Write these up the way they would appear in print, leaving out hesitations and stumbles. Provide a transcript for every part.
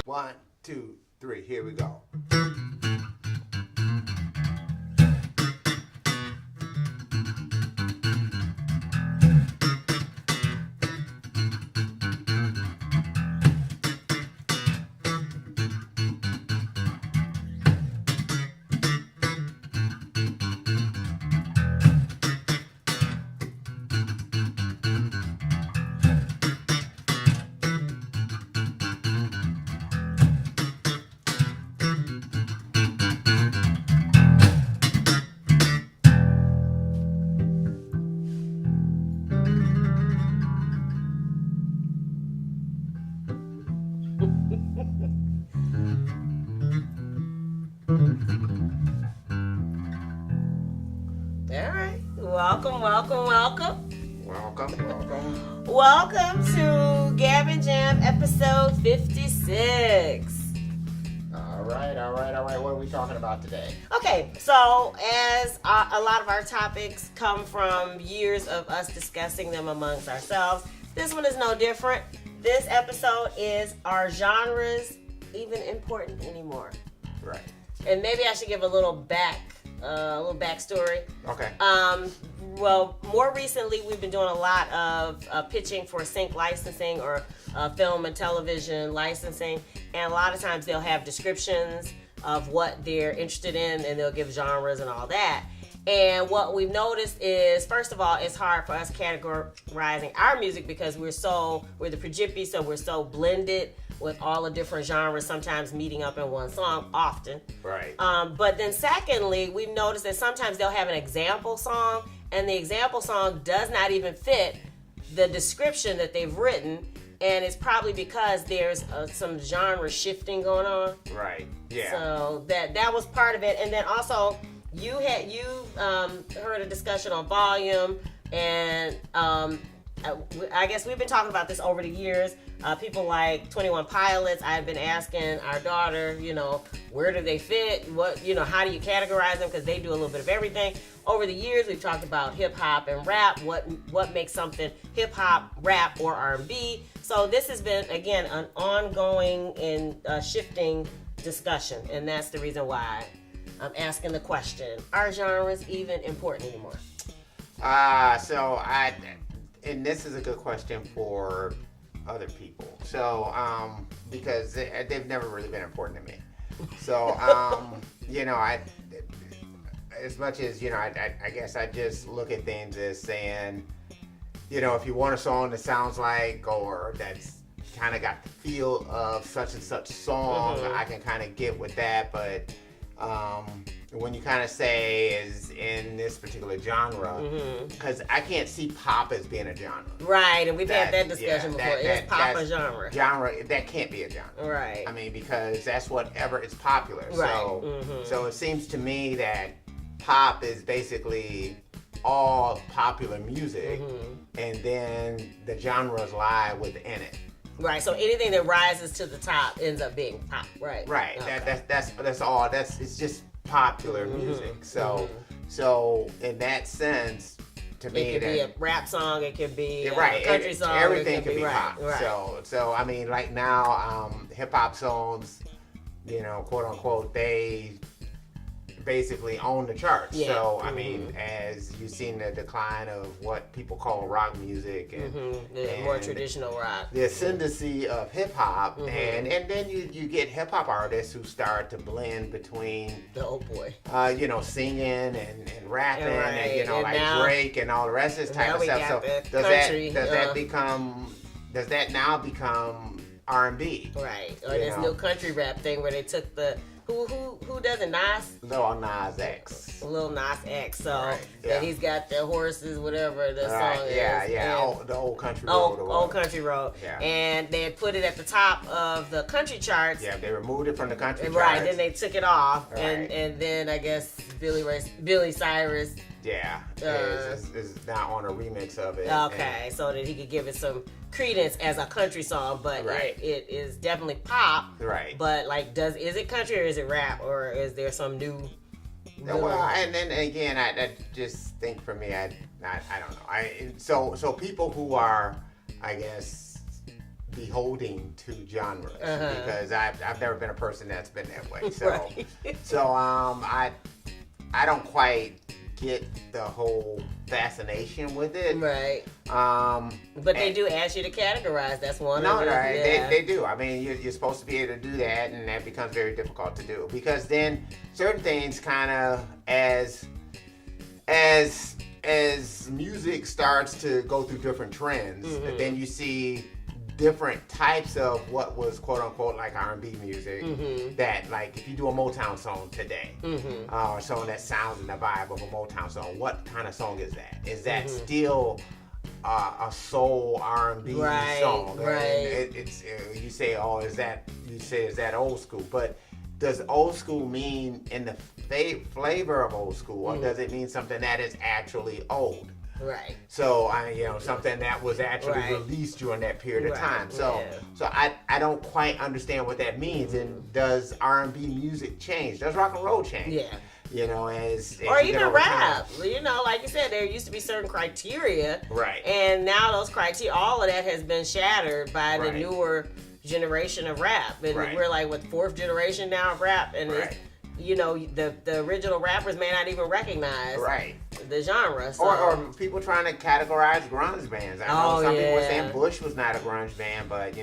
1, 2, 3, here we go. Welcome to Gab and Jam episode 56. All right. What are we talking about today? Okay, so as a lot of our topics come from years of us discussing them amongst ourselves, this one is no different. This episode is, are genres even important anymore? Right. And maybe I should give a little backstory. Okay. Well, more recently, we've been doing a lot of pitching for sync licensing or film and television licensing. And a lot of times they'll have descriptions of what they're interested in, and they'll give genres and all that. And what we've noticed is, first of all, it's hard for us categorizing our music because we're the Prejippie, so we're so blended with all the different genres, sometimes meeting up in one song, often. Right. But then secondly, we've noticed that sometimes they'll have an example song, and the example song does not even fit the description that they've written, and it's probably because there's some genre shifting going on. Right. Yeah. So that was part of it, and then also you heard a discussion on volume, and I guess we've been talking about this over the years. People like 21 Pilots, I've been asking our daughter, where do they fit? What, how do you categorize them? Because they do a little bit of everything. Over the years, we've talked about hip hop and rap. What makes something hip hop, rap, or R&B? So this has been, again, an ongoing and shifting discussion, and that's the reason why I'm asking the question: are genres even important anymore? And this is a good question for other people. So, because they've never really been important to me. So, as much as, I guess I just look at things as saying, if you want a song that sounds like, or that's kind of got the feel of such and such song, I can kind of get with that. But when you kind of say is in this particular genre, because I can't see pop as being a genre. Right, and we've had that discussion before. Is pop a genre? Genre, that can't be a genre. Right. I mean, because that's whatever is popular. Right. So it seems to me that pop is basically all popular music, and then the genres lie within it. Right, so anything that rises to the top ends up being pop, right? Right. Okay. That's all. It's just popular music. So in that sense, to me, it could be a rap song. It could be a right. country song. Everything could be pop. Right. So I mean, like now, hip hop songs, quote unquote, they basically own the charts. Yeah. So I mean, as you've seen the decline of what people call rock music and, the more traditional rock, the ascendancy of hip hop, and then you get hip hop artists who start to blend between singing and rapping, and like now, Drake and all the rest of this type of stuff. So does that now become R&B? Right. Or this new country rap thing where they took the who does it? Lil Nas X. Lil Nas X. So and he's got the horses, whatever the song is. Yeah. The old country road. Old country road. Yeah. And they had put it at the top of the country charts. Yeah, they removed it from the country charts. Right. Then they took it off, right. and then I guess Billy Cyrus. Yeah, is now on a remix of it. Okay, so that he could give it some credence as a country song, but it is definitely pop. Right. But is it country or is it rap, or is there some new? Well, and then again, I just think for me, I don't know. So people who are, I guess, beholding to genres because I've never been a person that's been that way. So Right. I don't quite get the whole fascination with it. Right. But they do ask you to categorize. That's one No, of them. right. Yeah. They do. I mean, you're supposed to be able to do that, and that becomes very difficult to do because then certain things kind of as music starts to go through different trends, then you see different types of what was quote unquote like R&B music that like if you do a Motown song today or a song that sounds in the vibe of a Motown song, what kind of song is that? Is that still a soul R&B song? Right. It's you say is that old school? But does old school mean in the flavor of old school, or does it mean something that is actually old? Right. So something that was actually released during that period of time. So I don't quite understand what that means. And does R&B music change? Does rock and roll change? Yeah. As or you even get over rap. time. Like you said, there used to be certain criteria. Right. And now those criteria, all of that has been shattered by the Right. newer generation of rap. And we're like, what, fourth generation now of rap? And it's, the original rappers may not even recognize the genre. So. Or people trying to categorize grunge bands. I know some people were saying Bush was not a grunge band, but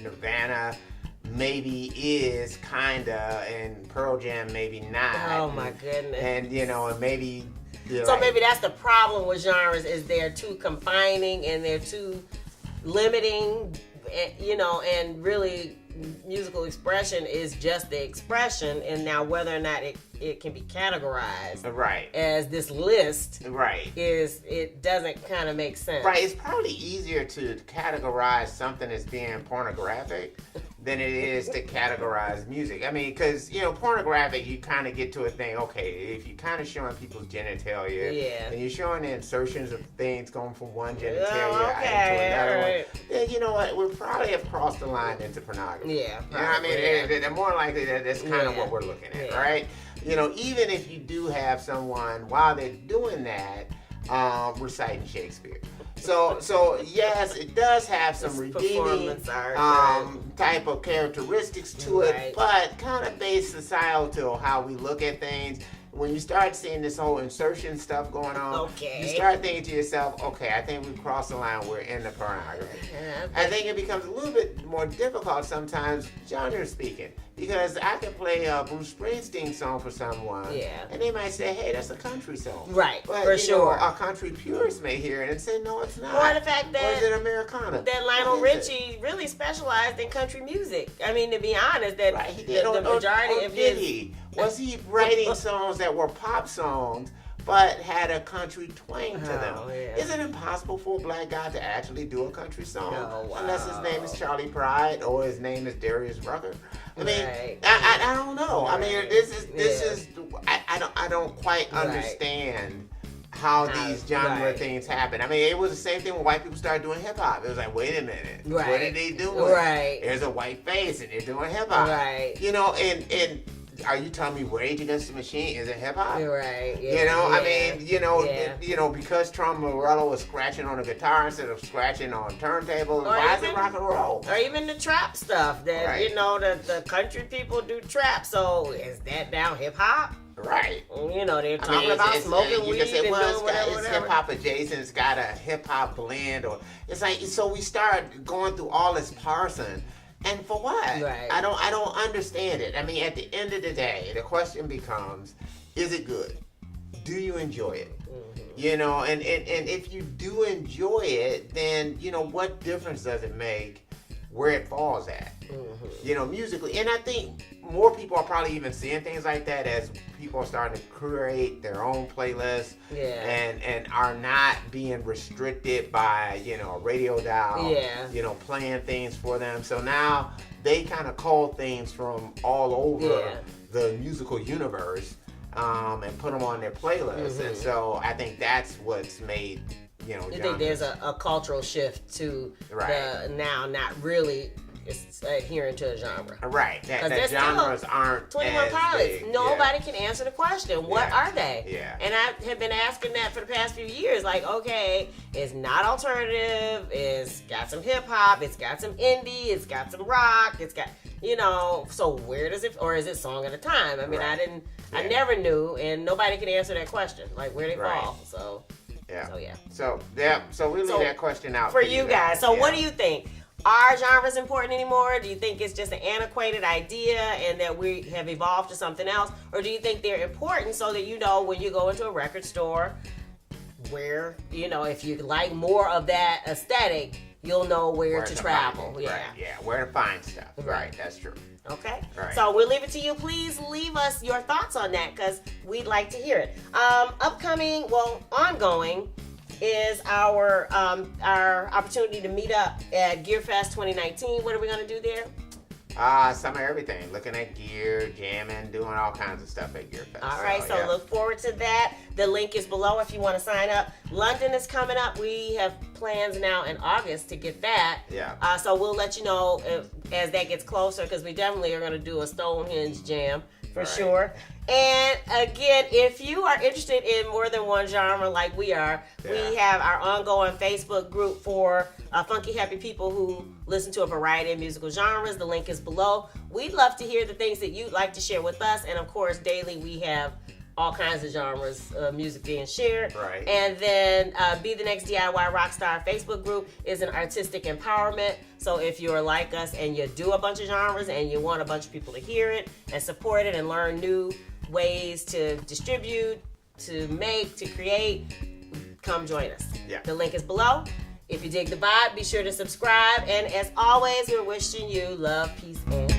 Nirvana maybe is kinda, and Pearl Jam maybe not. Oh my goodness. And and maybe. So maybe that's the problem with genres, is they're too confining and they're too limiting, and really musical expression is just the expression, and now whether or not it can be categorized as this list it doesn't kind of make sense. It's probably easier to categorize something as being pornographic than it is to categorize music. I mean, because pornographic, you kind of get to a thing. Okay, if you're kind of showing people's genitalia, and you're showing the insertions of things going from one genitalia to another one, then you know what? We probably have crossed the line into pornography. Yeah, you know what I mean? They're more likely that that's kind of what we're looking at, right? Even if you do have someone while they're doing that reciting Shakespeare. So yes, it does have some redeeming type of characteristics to it, but kind of based societal how we look at things. When you start seeing this whole insertion stuff going on, you start thinking to yourself, okay, I think we've crossed the line, we're in the pornography. I think it becomes a little bit more difficult sometimes, genre speaking, because I can play a Bruce Springsteen song for someone, and they might say, hey, that's a country song. Right, but, for sure. A country purist may hear it and say, no, it's not. Or the fact that, or is it Americana? That Lionel Richie really specialized in country music. I mean, to be honest, that the majority of his... Was he writing songs that were pop songs but had a country twang to them? Is it impossible for a black guy to actually do a country song unless his name is Charlie Pride or his name is Darius Rucker? I mean, I don't know. I mean, this is I don't quite understand how these genre things happen. I mean, it was the same thing when white people started doing hip hop. It was like, wait a minute, what are they doing? There's a white face and they're doing hip hop. And are you telling me Rage Against the Machine isn't hip hop? I mean, because Tom Morello was scratching on a guitar instead of scratching on turntables, why is it rock and roll? Or even the trap stuff that the country people do trap. So is that now hip hop? Right. They're talking about smoking weed and doing whatever. It's hip hop adjacent. It's got a hip hop blend, or it's like so we start going through all this parsing. And for what? I don't understand it. I mean, at the end of the day, the question becomes, is it good? Do you enjoy it? And if you do enjoy it, then, what difference does it make where it falls at? Musically. And I think more people are probably even seeing things like that as people are starting to create their own playlists and are not being restricted by, a radio dial, playing things for them. So now they kind of call things from all over the musical universe and put them on their playlists. And so I think that's what's made, I think there's a cultural shift to the now not really adhering to a genre. Right. That genres aren't 21 as Pilots. big. Nobody can answer the question. What are they? Yeah. And I have been asking that for the past few years. Like, okay, it's not alternative. It's got some hip hop. It's got some indie. It's got some rock. It's got, so where does it, or is it song at a time? I mean, I never knew, and nobody can answer that question. Like, where they fall. So we leave that question out for you guys. So what do you think? Are genres important anymore? Do you think it's just an antiquated idea and that we have evolved to something else? Or do you think they're important so that when you go into a record store where, if you like more of that aesthetic, you'll know where to travel. Yeah. Right. Yeah, where to find stuff. Right, that's true. Okay. Right. So we'll leave it to you. Please leave us your thoughts on that because we'd like to hear it. Ongoing is our opportunity to meet up at Gearfest 2019. What are we going to do there? Some of everything. Looking at gear, jamming, doing all kinds of stuff at Gearfest. All right, so look forward to that. The link is below if you want to sign up. London is coming up. We have plans now in August to get that. Yeah. So we'll let you know as that gets closer because we definitely are going to do a Stonehenge jam for sure. And again, if you are interested in more than one genre like we are, we have our ongoing Facebook group for funky, happy people who listen to a variety of musical genres. The link is below. We'd love to hear the things that you'd like to share with us. And of course, daily we have all kinds of genres of music being shared. Right. And then Be the Next DIY Rockstar Facebook group is an artistic empowerment. So if you're like us and you do a bunch of genres and you want a bunch of people to hear it and support it and learn new ways to distribute, to make, to create, come join us. Yeah. The link is below. If you dig the vibe, be sure to subscribe. And as always, we're wishing you love, peace, and